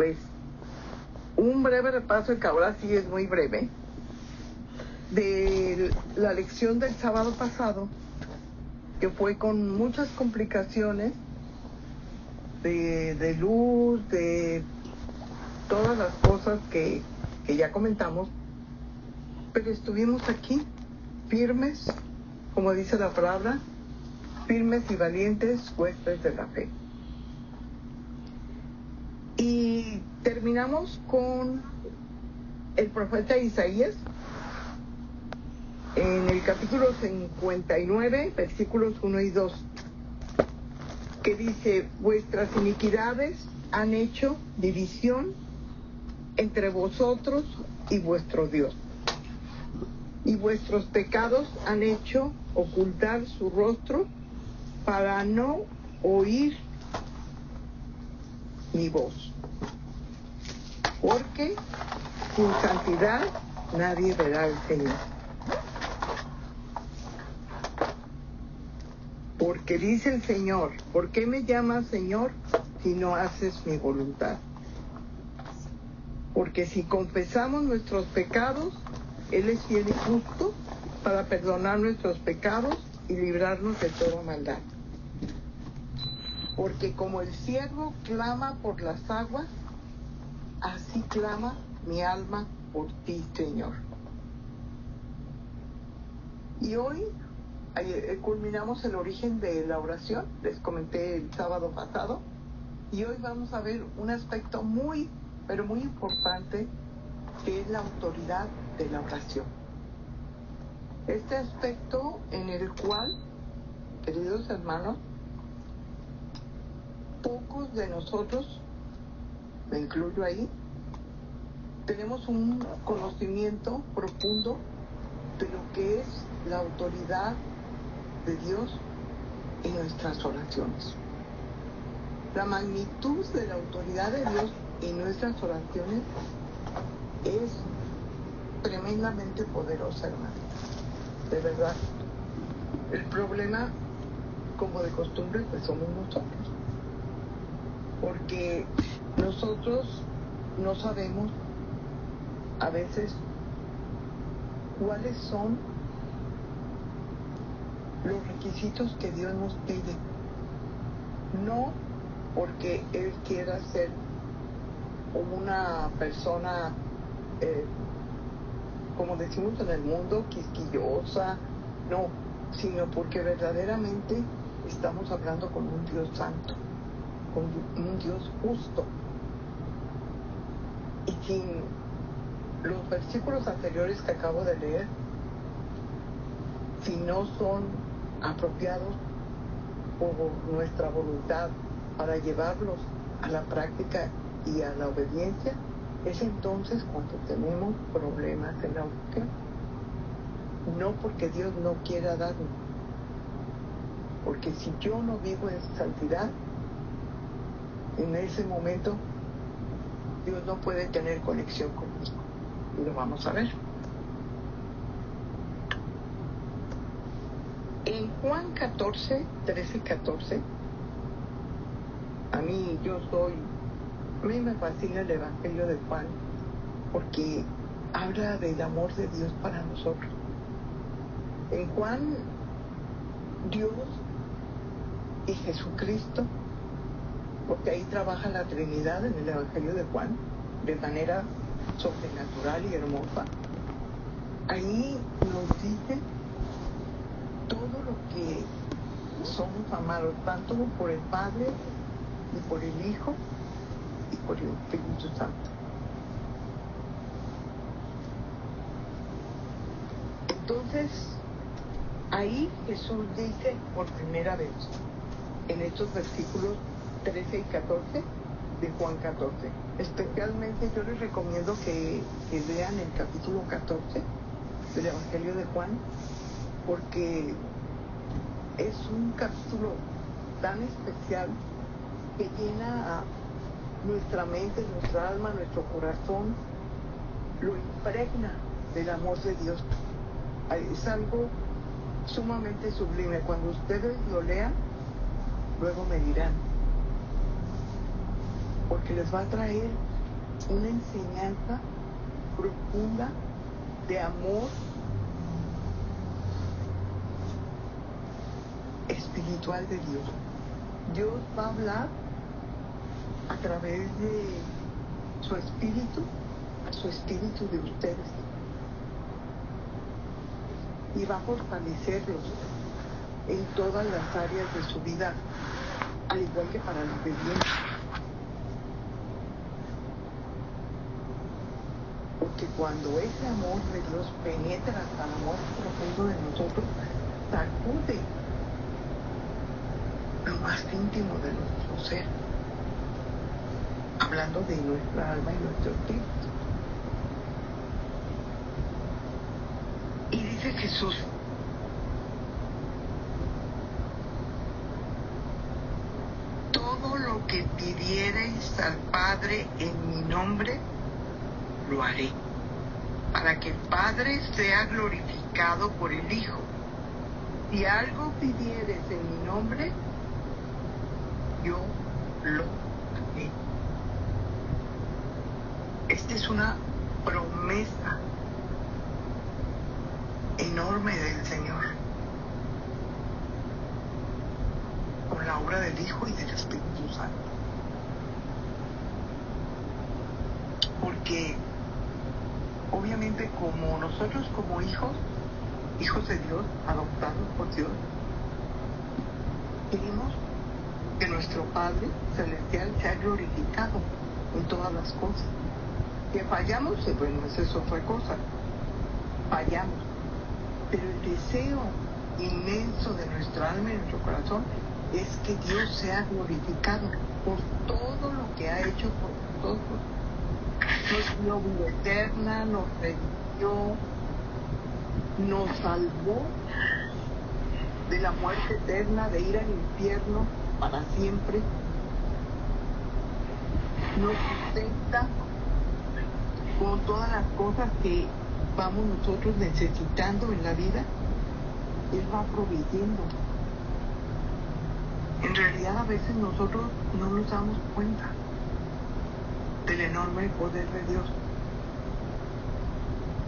Pues un breve repaso, que ahora sí es muy breve, de la lección del sábado pasado, que fue con muchas complicaciones de luz, de todas las cosas que ya comentamos, pero estuvimos aquí firmes, como dice la palabra, firmes y valientes huéspedes de la fe. Y terminamos con el profeta Isaías en el capítulo 59, versículos 1 y 2, que dice: vuestras iniquidades han hecho división entre vosotros y vuestro Dios, y vuestros pecados han hecho ocultar su rostro para no oír mi voz, porque sin santidad nadie verá al Señor. Porque dice el Señor: ¿por qué me llamas Señor si no haces mi voluntad? Porque si confesamos nuestros pecados, Él es fiel y justo para perdonar nuestros pecados y librarnos de toda maldad. Porque como el ciervo clama por las aguas, así clama mi alma por ti, Señor. Y hoy culminamos el origen de la oración, les comenté el sábado pasado, y hoy vamos a ver un aspecto muy, pero muy importante, que es la autoridad de la oración. Este aspecto en el cual, queridos hermanos, pocos de nosotros, me incluyo ahí, tenemos un conocimiento profundo de lo que es la autoridad de Dios en nuestras oraciones. La magnitud de la autoridad de Dios en nuestras oraciones es tremendamente poderosa, hermano. De verdad. El problema, como de costumbre, pues somos nosotros. Porque nosotros no sabemos a veces cuáles son los requisitos que Dios nos pide. No porque Él quiera ser una persona, como decimos en el mundo, quisquillosa, no, sino porque verdaderamente estamos hablando con un Dios santo, con un Dios justo. Y sin los versículos anteriores que acabo de leer, si no son apropiados por nuestra voluntad para llevarlos a la práctica y a la obediencia, es entonces cuando tenemos problemas en la oración. No porque Dios no quiera darnos, porque si yo no vivo en santidad, en ese momento Dios no puede tener conexión conmigo. Y lo vamos a ver. En Juan 14, 13 y 14, a mí me fascina el Evangelio de Juan, porque habla del amor de Dios para nosotros. En Juan, Dios y Jesucristo, porque ahí trabaja la Trinidad en el Evangelio de Juan, de manera sobrenatural y hermosa. Ahí nos dice todo lo que somos amados, tanto por el Padre, y por el Hijo, y por el Espíritu Santo. Entonces, ahí Jesús dice por primera vez, en estos versículos 13 y 14 de Juan 14. Especialmente yo les recomiendo que lean el capítulo 14 del Evangelio de Juan, porque es un capítulo tan especial que llena nuestra mente, nuestra alma, nuestro corazón, lo impregna del amor de Dios. Es algo sumamente sublime. Cuando ustedes lo lean, luego me dirán, porque porque les va a traer una enseñanza profunda de amor espiritual de Dios. Dios va a hablar a través de su espíritu, a su espíritu de ustedes, y va a fortalecerlos en todas las áreas de su vida, al igual que para los de bien. Porque cuando ese amor de Dios penetra hasta el amor profundo de nosotros, sacude lo más íntimo de nuestro ser, hablando de nuestra alma y nuestro espíritu. Y dice Jesús, todo lo que pidiereis al Padre en mi nombre, lo haré, para que el Padre sea glorificado por el Hijo. Si algo pidieres en mi nombre, yo lo haré. Esta es una promesa enorme del Señor, con la obra del Hijo y del Espíritu Santo. Porque obviamente como nosotros como hijos de Dios, adoptados por Dios, queremos que nuestro Padre Celestial sea glorificado en todas las cosas. Que fallamos, bueno, esa es otra cosa. Fallamos. Pero el deseo inmenso de nuestra alma y de nuestro corazón es que Dios sea glorificado por todo lo que ha hecho por nosotros. Nos dio vida eterna, nos redimió, nos salvó de la muerte eterna, de ir al infierno para siempre. Nos sustenta con todas las cosas que vamos nosotros necesitando en la vida. Él va proveyendo. En realidad a veces nosotros no nos damos cuenta del enorme poder de Dios.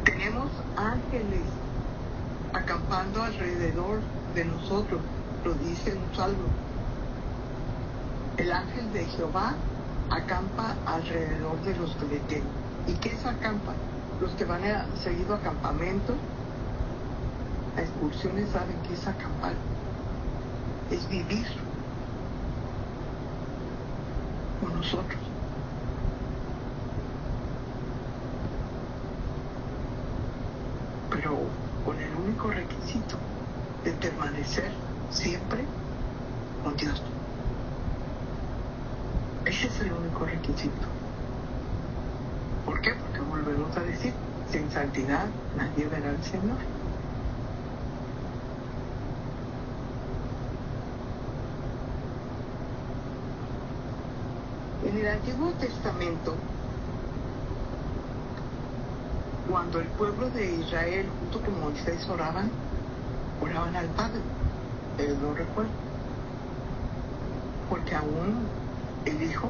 Tenemos ángeles acampando alrededor de nosotros, lo dice un salmo. El ángel de Jehová acampa alrededor de los que le temen. ¿Y qué es acampa? Los que van seguido a campamentos, a excursiones, saben qué es acampar. Es vivir con nosotros. Pero con el único requisito de permanecer siempre con Dios. Ese es el único requisito. ¿Por qué? Porque volvemos a decir, sin santidad nadie verá al Señor. En el Antiguo Testamento, cuando el pueblo de Israel junto con Moisés oraban al Padre, pero no recuerdo, porque aún el Hijo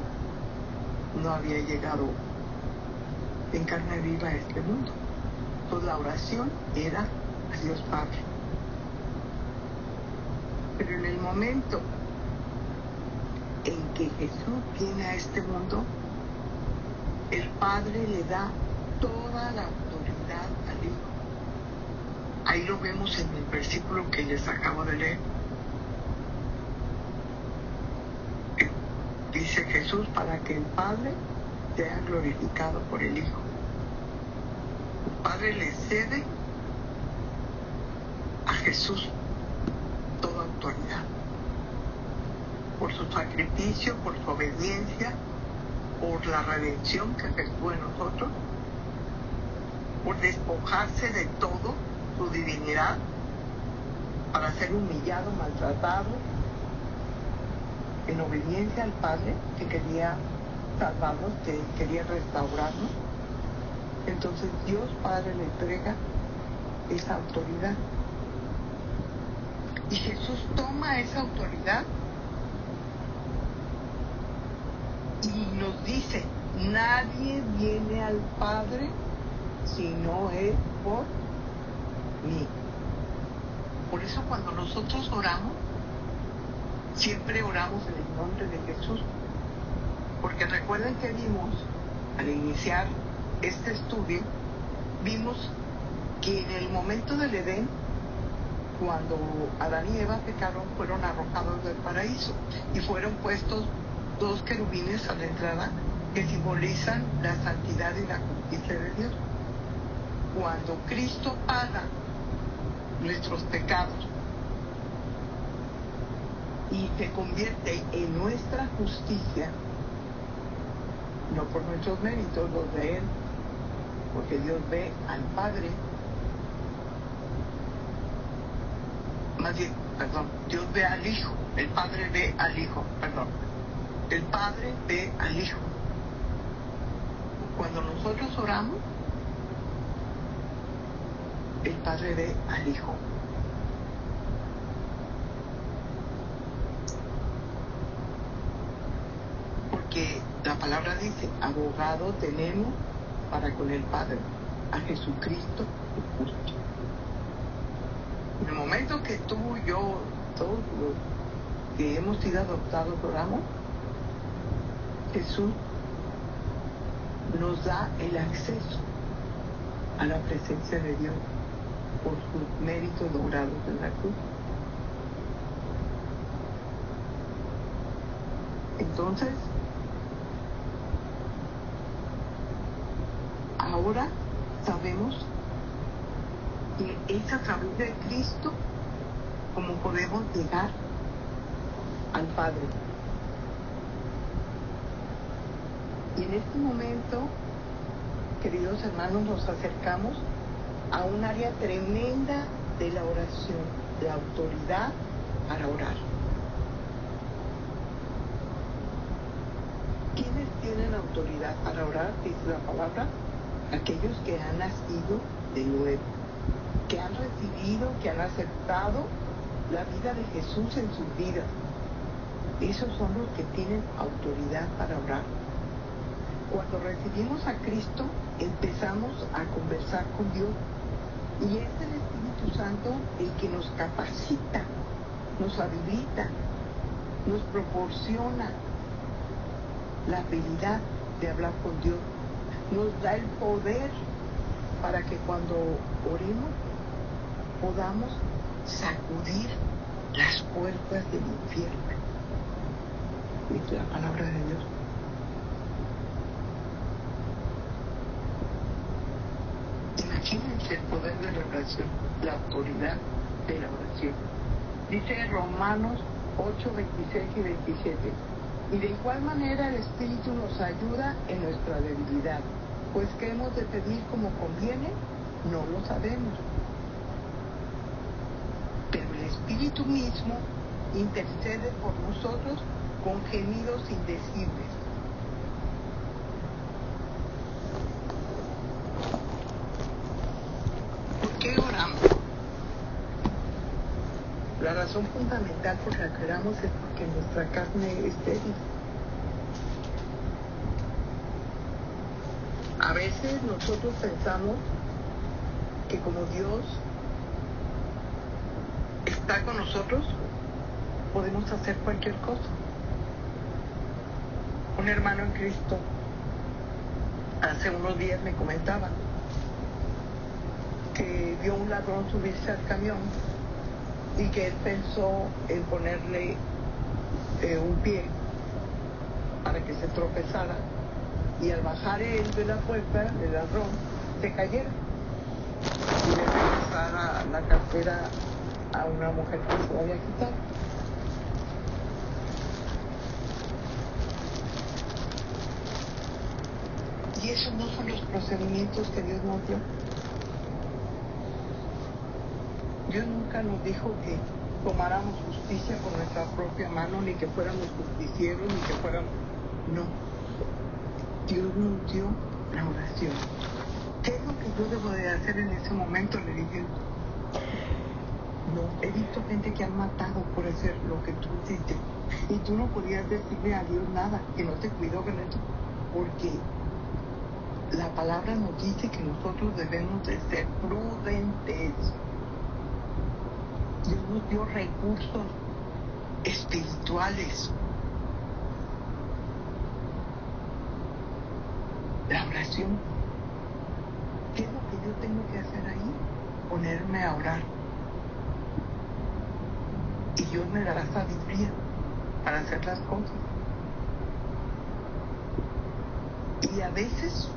no había llegado en carne viva a este mundo. Entonces la oración era a Dios Padre. Pero en el momento en que Jesús viene a este mundo, el Padre le da toda la autoridad al Hijo. Ahí lo vemos en el versículo que les acabo de leer. Dice Jesús, para que el Padre sea glorificado por el Hijo. El Padre le cede a Jesús toda autoridad. Por su sacrificio, por su obediencia, por la redención que efectuó en nosotros, por despojarse de todo su divinidad para ser humillado, maltratado, en obediencia al Padre que quería salvarnos, que quería restaurarnos. Entonces Dios Padre le entrega esa autoridad. Y Jesús toma esa autoridad y nos dice, nadie viene al Padre si no es por mí. Por eso cuando nosotros oramos, siempre oramos en el nombre de Jesús. Porque recuerden que vimos, al iniciar este estudio, vimos que en el momento del Edén, cuando Adán y Eva pecaron, fueron arrojados del paraíso y fueron puestos 2 querubines a la entrada que simbolizan la santidad y la justicia de Dios. Cuando Cristo paga nuestros pecados y se convierte en nuestra justicia, no por nuestros méritos, los de Él, porque Dios ve al Padre, más bien, perdón, Dios ve al Hijo, el Padre ve al Hijo, perdón, el Padre ve al Hijo. Cuando nosotros oramos, el Padre ve al Hijo. Porque la palabra dice, abogado tenemos para con el Padre, a Jesucristo el justo. En el momento que tú, yo, todos los que hemos sido adoptados oramos, Jesús nos da el acceso a la presencia de Dios por sus méritos logrados en la cruz. Entonces, ahora sabemos que es a través de Cristo como podemos llegar al Padre. Y en este momento, queridos hermanos, nos acercamos a un área tremenda de la oración, la autoridad para orar. ¿Quiénes tienen autoridad para orar? Dice la palabra, aquellos que han nacido de nuevo, que han recibido, que han aceptado la vida de Jesús en sus vidas. Esos son los que tienen autoridad para orar. Cuando recibimos a Cristo, empezamos a conversar con Dios. Y es el Espíritu Santo el que nos capacita, nos habilita, nos proporciona la habilidad de hablar con Dios. Nos da el poder para que cuando oremos podamos sacudir las puertas del infierno. Es la palabra de Dios. Imagínense el poder de la oración, la autoridad de la oración. Dice Romanos 8, 26 y 27. Y de igual manera el Espíritu nos ayuda en nuestra debilidad, pues ¿qué hemos de pedir como conviene? No lo sabemos. Pero el Espíritu mismo intercede por nosotros con gemidos indecibles. ¿Por qué oramos? La razón fundamental por la que oramos es porque nuestra carne es débil. A veces nosotros pensamos que como Dios está con nosotros, podemos hacer cualquier cosa. Un hermano en Cristo hace unos días me comentaba que vio un ladrón subirse al camión y que él pensó en ponerle un pie para que se tropezara, y al bajar él de la puerta, el ladrón se cayera y le regresara la cartera a una mujer que se la había quitado. Y esos no son los procedimientos que Dios nos dio. Dios nunca nos dijo que tomáramos justicia por nuestra propia mano, ni que fuéramos justicieros, ni que fuéramos... No. Dios nos dio la oración. ¿Qué es lo que yo debo de hacer en ese momento? Le dije, no, he visto gente que han matado por hacer lo que tú hiciste. Y tú no podías decirle a Dios nada, que no te cuidó con eso. porque la palabra nos dice que nosotros debemos de ser prudentes. Dios nos dio recursos espirituales. La oración. ¿Qué es lo que yo tengo que hacer ahí? Ponerme a orar. Y Dios me dará sabiduría para hacer las cosas. Y a veces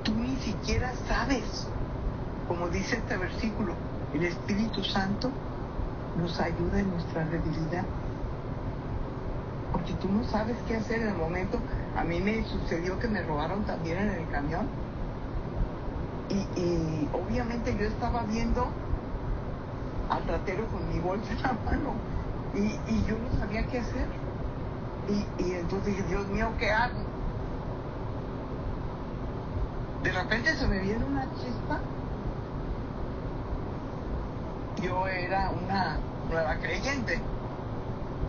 tú ni siquiera sabes, como dice este versículo, el Espíritu Santo nos ayuda en nuestra debilidad. Porque tú no sabes qué hacer en el momento. A mí me sucedió que me robaron también en el camión. Y obviamente yo estaba viendo al ratero con mi bolsa en la mano. Y yo no sabía qué hacer. Y entonces dije, Dios mío, ¿qué hago? De repente se me viene una chispa. Yo era una nueva creyente.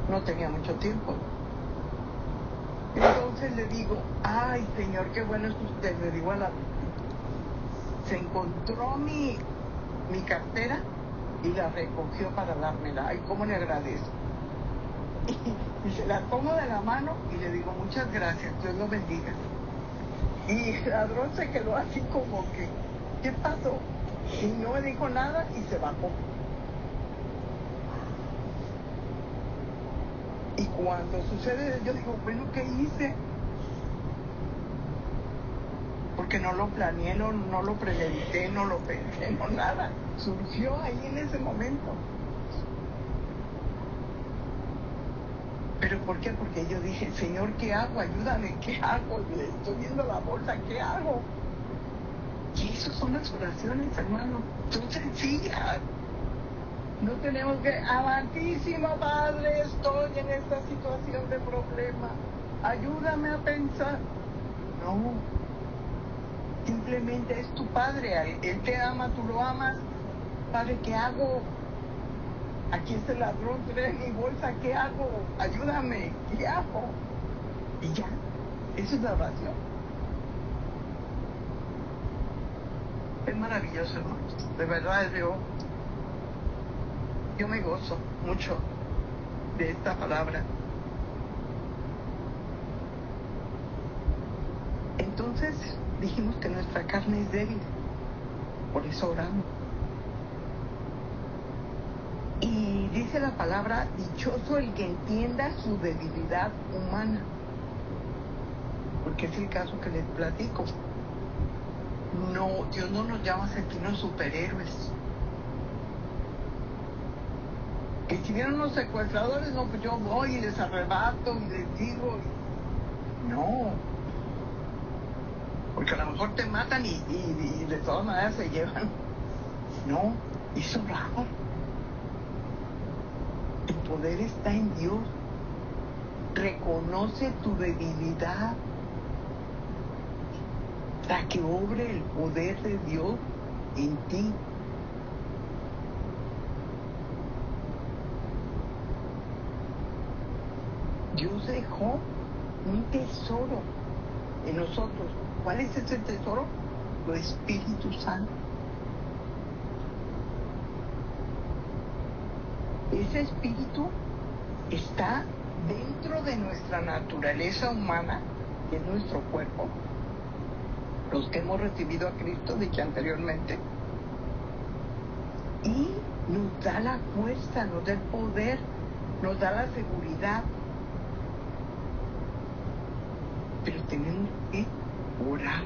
No tenía mucho tiempo. Entonces le digo, ay Señor, qué bueno es usted. Le digo a la... Se encontró mi cartera y la recogió para dármela. Ay, cómo le agradezco. Y se la tomo de la mano y le digo, muchas gracias, Dios lo bendiga. Y el ladrón se quedó así como que, ¿qué pasó? Y no me dijo nada y se bajó. Y cuando sucede, yo digo, bueno, ¿qué hice? Porque no lo planeé, no lo premedité, no lo pensé, no nada. Surgió ahí en ese momento. ¿Pero por qué? Porque yo dije, Señor, ¿qué hago? Ayúdame, ¿qué hago? Le estoy viendo la bolsa, ¿qué hago? Y esas son las oraciones, hermano. Son sencillas. No tenemos que, amantísimo Padre, estoy en esta situación de problema. Ayúdame a pensar. No. Simplemente es tu Padre. Él te ama, tú lo amas. Padre, ¿qué hago? Aquí está el ladrón, trae mi bolsa, ¿qué hago? Ayúdame, ¿qué hago? Y ya, eso es la oración. Es maravilloso, hermanos. De verdad, yo me gozo mucho de esta palabra. Entonces, dijimos que nuestra carne es débil, por eso oramos. Y dice la palabra, dichoso el que entienda su debilidad humana, porque es el caso que les platico. No, Dios no nos llama a sentirnos superhéroes. Que si vienen los secuestradores, no, pues yo voy y les arrebato y les digo. No. Porque a lo mejor te matan y de todas maneras se llevan. No, es orar. El poder está en Dios. Reconoce tu debilidad para que obre el poder de Dios en ti. Dios dejó un tesoro en nosotros. ¿Cuál es ese tesoro? Tu Espíritu Santo. Ese Espíritu está dentro de nuestra naturaleza humana, que es nuestro cuerpo, los que hemos recibido a Cristo, dicho anteriormente, y nos da la fuerza, nos da el poder, nos da la seguridad. Pero tenemos que orar,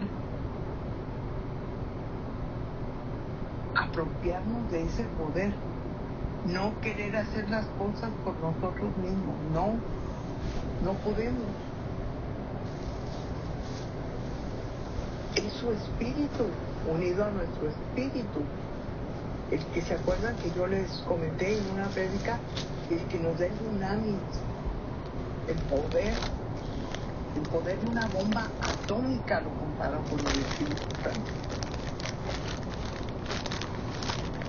apropiarnos de ese poder, no querer hacer las cosas por nosotros mismos, no podemos. Es su espíritu unido a nuestro espíritu, el que se acuerdan que yo les comenté en una prédica, el que nos da el dunamis, el poder de una bomba atómica, lo comparo con el Espíritu Santo.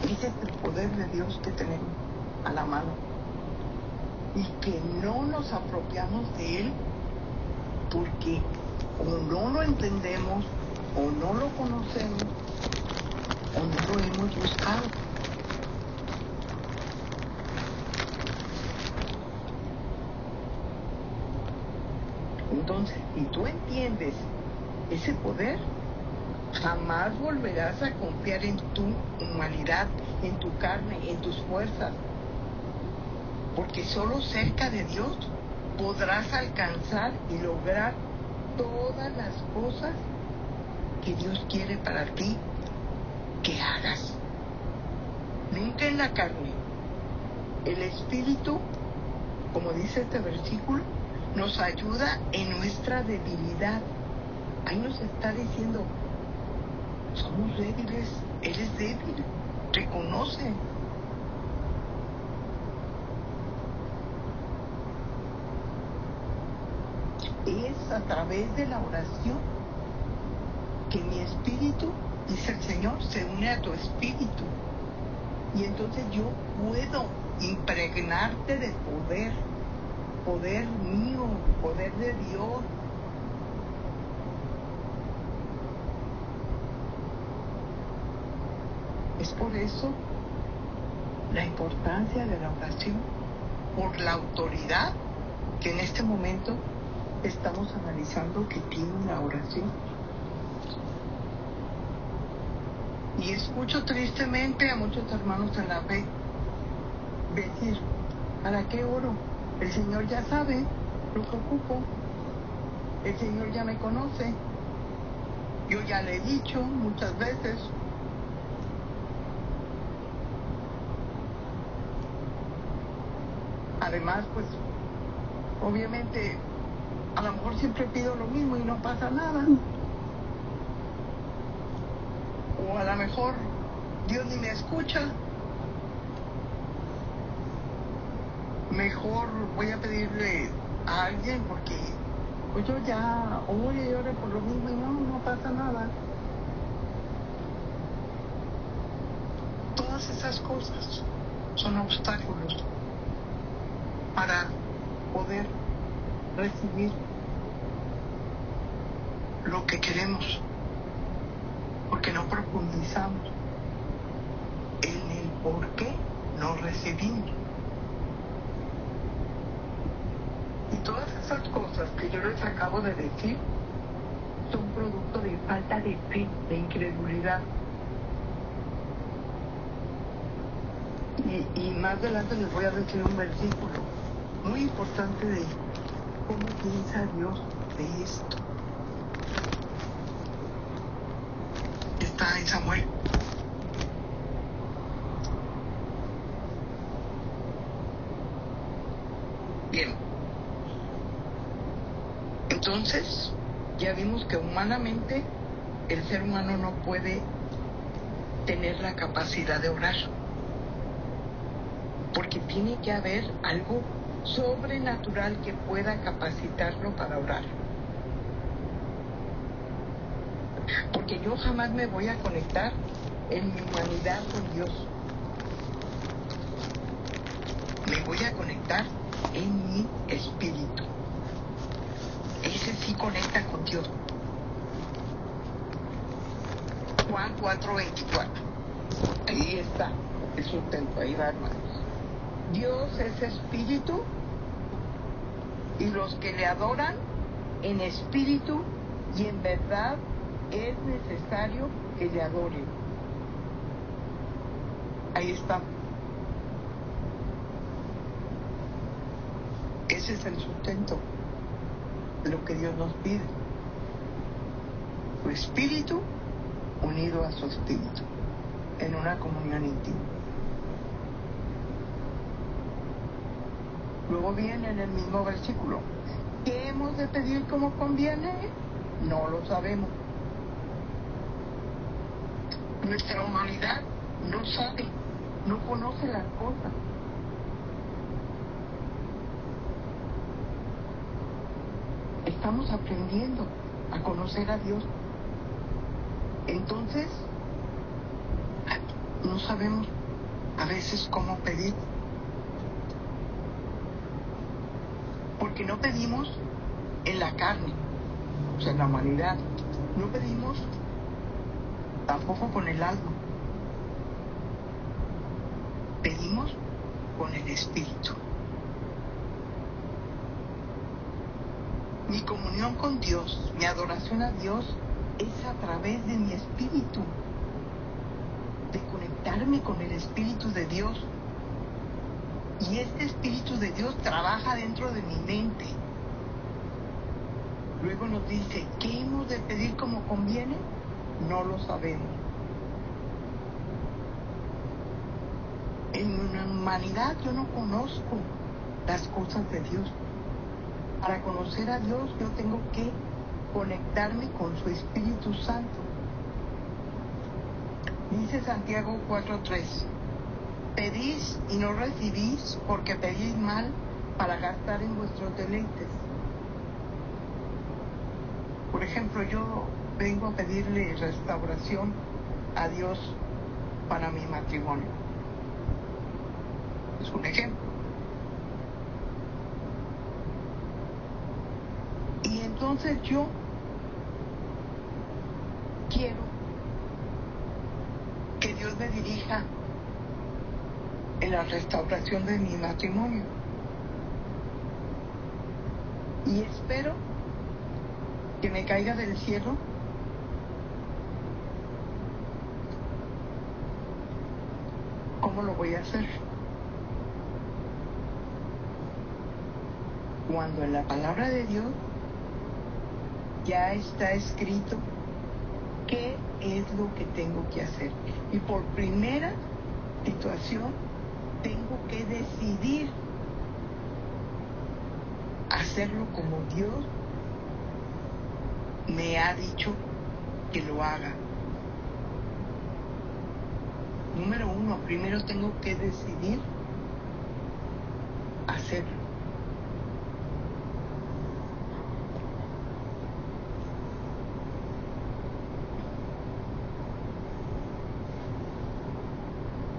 Ese es el poder de Dios que tenemos a la mano. Y que no nos apropiamos de él porque o no lo entendemos, o no lo conocemos, o no lo hemos buscado. Entonces, si tú entiendes ese poder, jamás volverás a confiar en tu humanidad, en tu carne, en tus fuerzas. Porque solo cerca de Dios podrás alcanzar y lograr todas las cosas que Dios quiere para ti que hagas. Nunca en la carne. El Espíritu, como dice este versículo, nos ayuda en nuestra debilidad. Ahí nos está diciendo, somos débiles, eres débil, reconoce. Es a través de la oración que mi espíritu, dice el Señor, se une a tu espíritu. Y entonces yo puedo impregnarte de poder, poder mío, poder de Dios. Es por eso la importancia de la oración, por la autoridad que en este momento estamos analizando que tiene la oración. Y escucho tristemente a muchos hermanos en la fe decir, ¿para qué oro? El Señor ya sabe lo que ocupo. El Señor ya me conoce. Yo ya le he dicho muchas veces. Además, pues, obviamente, a lo mejor siempre pido lo mismo y no pasa nada. O a lo mejor Dios ni me escucha. Mejor voy a pedirle a alguien porque pues yo ya ore y ore por lo mismo y no pasa nada. Todas esas cosas son obstáculos para poder recibir lo que queremos, porque no profundizamos en el por qué no recibimos. Y todas esas cosas que yo les acabo de decir son producto de falta de fe, de incredulidad. Y más adelante les voy a decir un versículo muy importante de cómo piensa Dios de esto. Está en Samuel. Bien. Entonces, ya vimos que humanamente el ser humano no puede tener la capacidad de orar. Porque tiene que haber algo sobrenatural que pueda capacitarlo para orar. Porque yo jamás me voy a conectar en mi humanidad con Dios. Me voy a conectar en mi espíritu. Ese sí conecta con Dios. Juan 4:24. Ahí está el sustento, ahí va, hermanos. Dios es espíritu y los que le adoran en espíritu y en verdad es necesario que le adoren. Ahí está. Ese es el sustento de lo que Dios nos pide. Su espíritu unido a su espíritu en una comunión íntima. Luego viene en el mismo versículo, ¿qué hemos de pedir como conviene? No lo sabemos. Nuestra humanidad no sabe, no conoce las cosas. Estamos aprendiendo a conocer a Dios. Entonces, no sabemos a veces cómo pedir. Porque no pedimos en la carne, o sea, la humanidad. No pedimos tampoco con el alma. Pedimos con el espíritu. Mi comunión con Dios, mi adoración a Dios es a través de mi espíritu, de conectarme con el espíritu de Dios. Y este espíritu de Dios trabaja dentro de mi mente. Luego nos dice, ¿qué hemos de pedir como conviene? No lo sabemos. En mi humanidad yo no conozco las cosas de Dios. Para conocer a Dios yo tengo que conectarme con su Espíritu Santo. Dice Santiago 4:3, pedís y no recibís porque pedís mal para gastar en vuestros deleites. Por ejemplo, yo vengo a pedirle restauración a Dios para mi matrimonio. Es un ejemplo. Y entonces yo quiero que Dios me dirija en la restauración de mi matrimonio. Y espero que me caiga del cielo ¿cómo lo voy a hacer? Cuando en la palabra de Dios ya está escrito qué es lo que tengo que hacer. Y por primera situación tengo que decidir hacerlo como Dios me ha dicho que lo haga. Número 1, primero tengo que decidir hacerlo.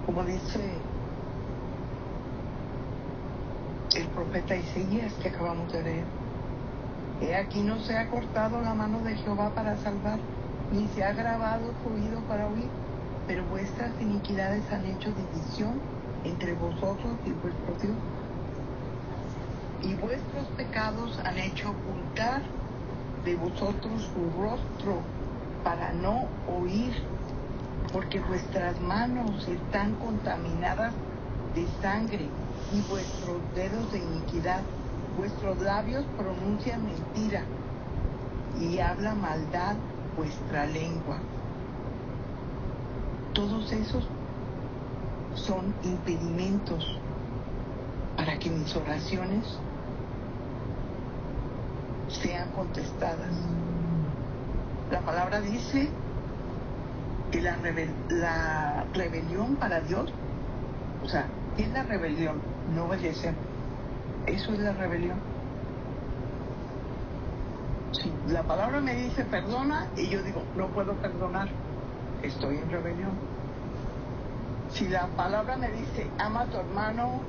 Como dice el profeta Isaías que acabamos de leer, he aquí no se ha cortado la mano de Jehová para salvar, ni se ha agravado su oído para oír, pero vuestras iniquidades han hecho división entre vosotros y vuestro Dios, y vuestros pecados han hecho ocultar de vosotros su rostro para no oír, porque vuestras manos están contaminadas de sangre y vuestros dedos de iniquidad. Vuestros labios pronuncian mentira y habla maldad vuestra lengua. Todos esos son impedimentos para que mis oraciones sean contestadas. La palabra dice que la rebelión para Dios, o sea, ¿qué es la rebelión? No obedecer. Eso es la rebelión. Si la palabra me dice perdona y yo digo no puedo perdonar, estoy en rebelión. Si la palabra me dice ama a tu hermano,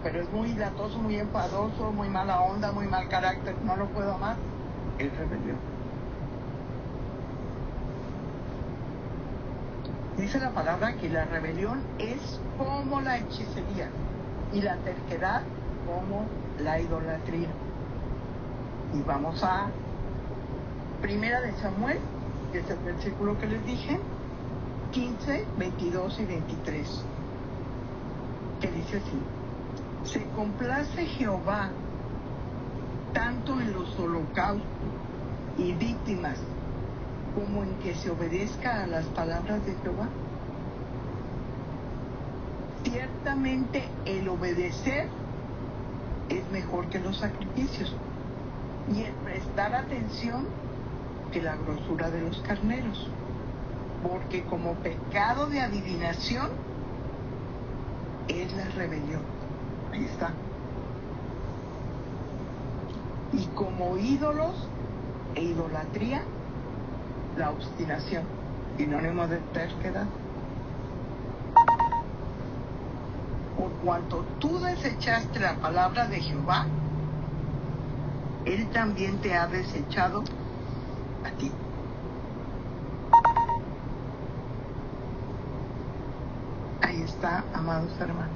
pero es muy latoso, muy enfadoso, muy mala onda, muy mal carácter, no lo puedo amar, es rebelión. Dice la palabra que la rebelión es como la hechicería y la terquedad como la idolatría. Y vamos a Primera de Samuel, que es el versículo que les dije, 15, 22 y 23, que dice así: se complace Jehová tanto en los holocaustos y víctimas como en que se obedezca a las palabras de Jehová. Ciertamente el obedecer es mejor que los sacrificios y el prestar atención que la grosura de los carneros, porque como pecado de adivinación es la rebelión. Ahí está. Y como ídolos e idolatría, la obstinación, sinónimo de terquedad. Por cuanto tú desechaste la palabra de Jehová, Él también te ha desechado a ti. Ahí está, amados hermanos.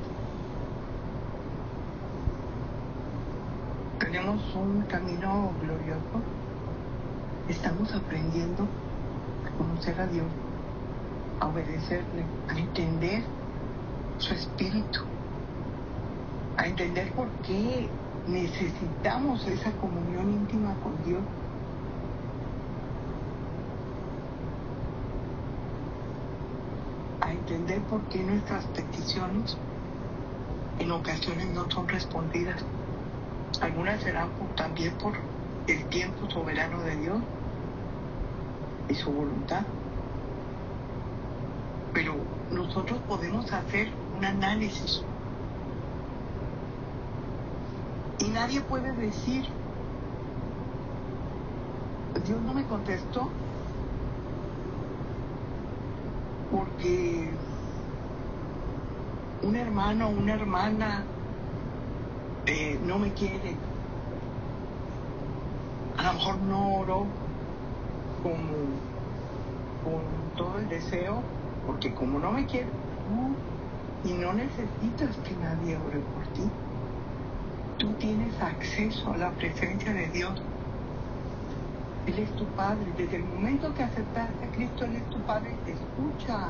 Tenemos un camino glorioso. Estamos aprendiendo a conocer a Dios, a obedecerle, a entender su espíritu, a entender por qué necesitamos esa comunión íntima con Dios. A entender por qué nuestras peticiones en ocasiones no son respondidas. Algunas serán también por el tiempo soberano de Dios y su voluntad. Pero nosotros podemos hacer un análisis. Y nadie puede decir, Dios no me contestó porque un hermano o una hermana no me quiere. A lo mejor no oró con todo el deseo, porque como no me quiere, no, y no necesitas que nadie ore por ti. Tú tienes acceso a la presencia de Dios. Él es tu Padre. Desde el momento que aceptaste a Cristo, Él es tu Padre y te escucha.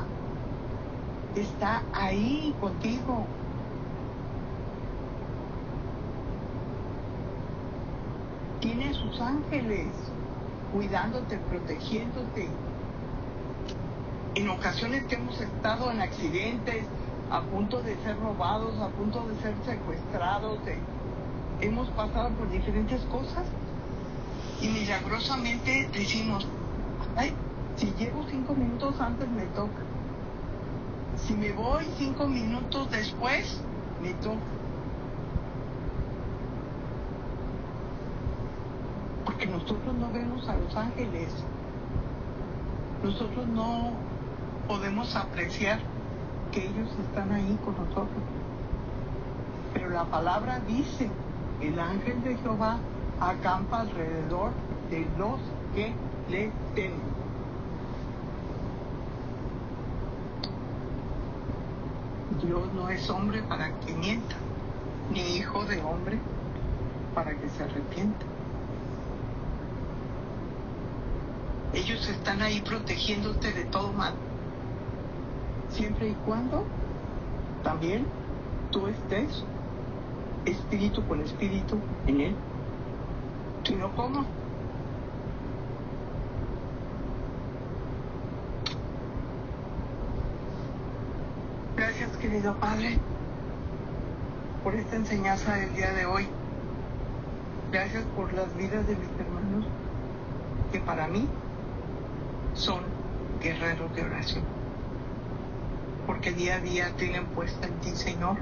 Está ahí contigo. Tiene sus ángeles cuidándote, protegiéndote. En ocasiones que hemos estado en accidentes, a punto de ser robados, a punto de ser secuestrados, hemos pasado por diferentes cosas y milagrosamente decimos, ay, si llego 5 minutos antes me toca. Si me voy 5 minutos después, me toca. Porque nosotros no vemos a los ángeles. Nosotros no podemos apreciar que ellos están ahí con nosotros. Pero la palabra dice, el ángel de Jehová acampa alrededor de los que le temen. Dios no es hombre para que mienta, ni hijo de hombre para que se arrepienta. Ellos están ahí protegiéndote de todo mal, siempre y cuando también tú estés espíritu con espíritu en Él. Si no, ¿cómo? Gracias, querido Padre, por esta enseñanza del día de hoy. Gracias por las vidas de mis hermanos, que para mí son guerreros de oración. Porque día a día tienen puesta en ti, Señor,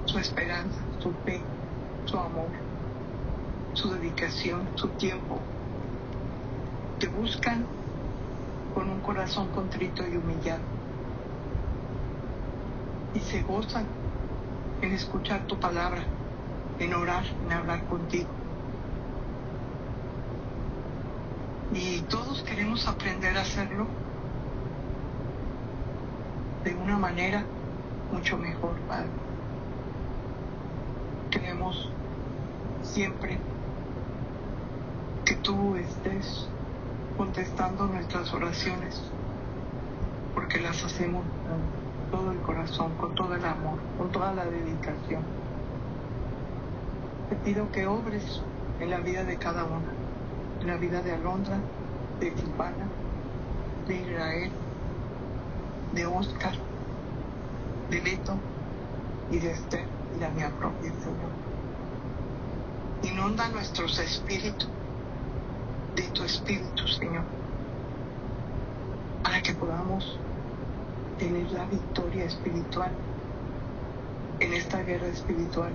su esperanza, su fe, su amor, su dedicación, su tiempo. Te buscan con un corazón contrito y humillado. Y se gozan en escuchar tu palabra, en orar, en hablar contigo. Y todos queremos aprender a hacerlo de una manera mucho mejor, Padre. Queremos siempre que tú estés contestando nuestras oraciones, porque las hacemos con todo el corazón, con todo el amor, con toda la dedicación. Te pido que obres en la vida de cada uno, en la vida de Alondra, de Silvana, de Israel, de Oscar, de Beto y de Esther y la mía propia, Señor. Inunda nuestros espíritus de tu espíritu, Señor, para que podamos tener la victoria espiritual en esta guerra espiritual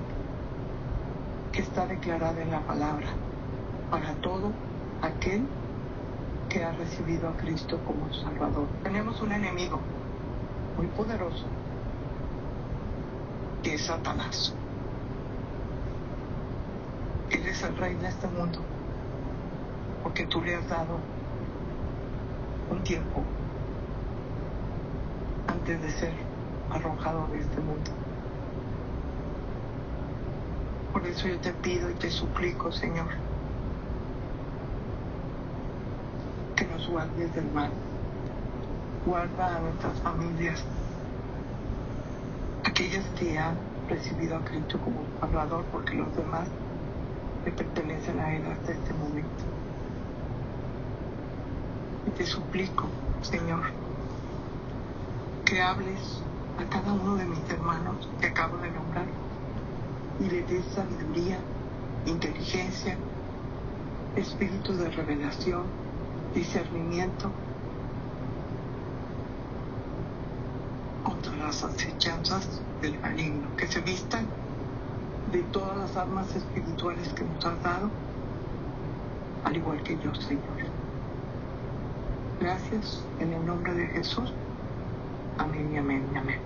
que está declarada en la palabra para todo aquel que ha recibido a Cristo como Salvador. Tenemos un enemigo muy poderoso, que es Satanás. Él eres el rey de este mundo, porque tú le has dado un tiempo antes de ser arrojado de este mundo. Por eso yo te pido y te suplico, Señor, que nos guardes del mal. Guarda a nuestras familias, aquellas que han recibido a Cristo como Salvador, porque los demás le pertenecen a Él hasta este momento. Y te suplico, Señor, que hables a cada uno de mis hermanos que acabo de nombrar y le des sabiduría, inteligencia, espíritu de revelación, discernimiento contra las acechanzas del maligno, que se vistan de todas las armas espirituales que nos has dado, al igual que yo, Señor. Gracias en el nombre de Jesús. Amén y amén y amén.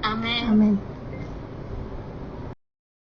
Amén. Amén.